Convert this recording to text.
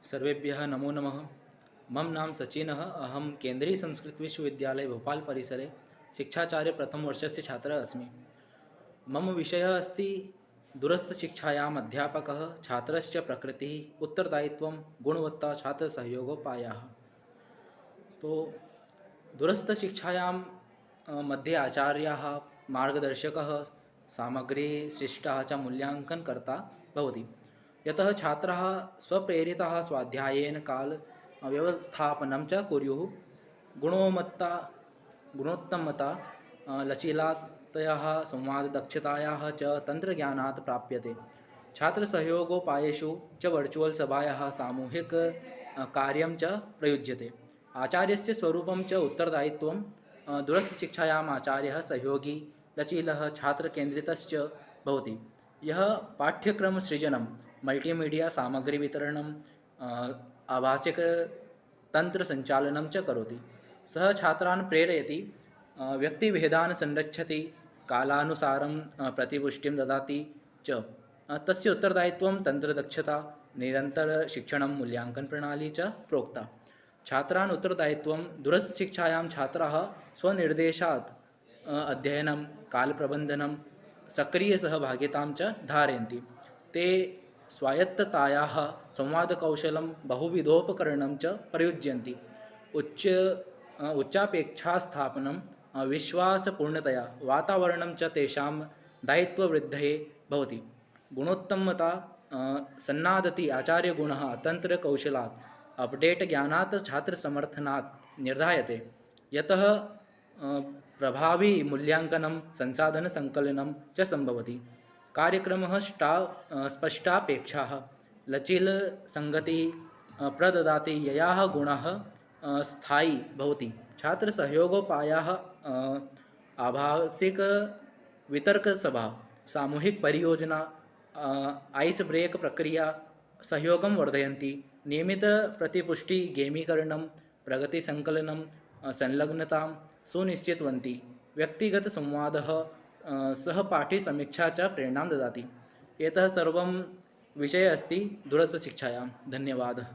सर्वेभ्यः नमो नमः। मम नाम सचिनः। अहं केन्द्रीयसंस्कृतविश्वविद्यालये भोपाल् परिसरे शिक्षाचार्य प्रथमवर्षस्य छात्रः अस्मि। मम विषयः अस्ति दूरस्थशिक्षायाम् अध्यापकः, छात्रस्य प्रकृतिः, उत्तरदायित्वं, गुणवत्ता, छात्रसहयोगोपायाः। तो दूरस्थशिक्षायां मध्ये आचार्याः, मार्गदर्शकः, सामग्री शिष्टाः च मूल्याङ्कनकर्ता भवति। यतः छात्राः स्वप्रेरिताः स्वाध्यायेन काल व्यवस्थापनं च कुर्युः। गुणोत्तमता गुणोत्तमता लचिलातयः संवाददक्षतायाः च तन्त्रज्ञानात् प्राप्यते। छात्रसहयोगोपायेषु च वर्चुवल् सभायाः सामूहिक कार्यं च प्रयुज्यते। आचार्यस्य स्वरूपं च उत्तरदायित्वं। दूरस्थशिक्षायाम् आचार्यः सहयोगी, लचिलः, छात्रकेन्द्रितश्च भवति। यः पाठ्यक्रमसृजनं, मल्टीमीडिया सामग्रीवितरणं, आभाषिकतन्त्रसञ्चालनं च करोति। सः छात्रान् प्रेरयति, व्यक्तिभेदान् संरक्षति, कालानुसारं प्रतिपुष्टिं ददाति च। तस्य उत्तरदायित्वं, तन्त्रदक्षता, निरन्तरशिक्षणं, मूल्याङ्कनप्रणाली च प्रोक्ता। छात्रान् उत्तरदायित्वं। दूरस्थशिक्षायां छात्राः स्वनिर्देशात् अध्ययनं, कालप्रबन्धनं, सक्रियसहभागितां च धारयन्ति। ते स्वायत्ततायाः, संवादकौशलं, बहुविधोपकरणं च प्रयुज्यन्ति। उच्चापेक्षास्थापनं, विश्वासपूर्णतया वातावरणं च तेषां दायित्ववृद्धये भवति। गुणोत्तमता सन्नादति आचार्यगुणः तन्त्रकौशलात्, अपडेट् ज्ञानात्, छात्रसमर्थनात् निर्धायते। यतः प्रभावी मूल्याङ्कनं, संसाधनसङ्कलनं च सम्भवति। कार्यक्रमः स्पष्टापेक्षाः, लचिलसङ्गतिः प्रददाति, ययाः गुणः स्थायी भवति। छात्रसहयोगोपायाः, आभासिकवितर्कसभा, सामूहिकपरियोजना, ऐस् ब्रेक् प्रक्रिया सहयोगं वर्धयन्ति। नियमितप्रतिपुष्टि, गेमीकरणं, प्रगतिसङ्कलनं, संलग्नतां सुनिश्चितवन्ति। व्यक्तिगतसंवादः, सहपाठीसमीक्षा च प्रेरणां ददाति। एतः सर्वं विषयः अस्ति दूरस्थशिक्षायां। धन्यवादः।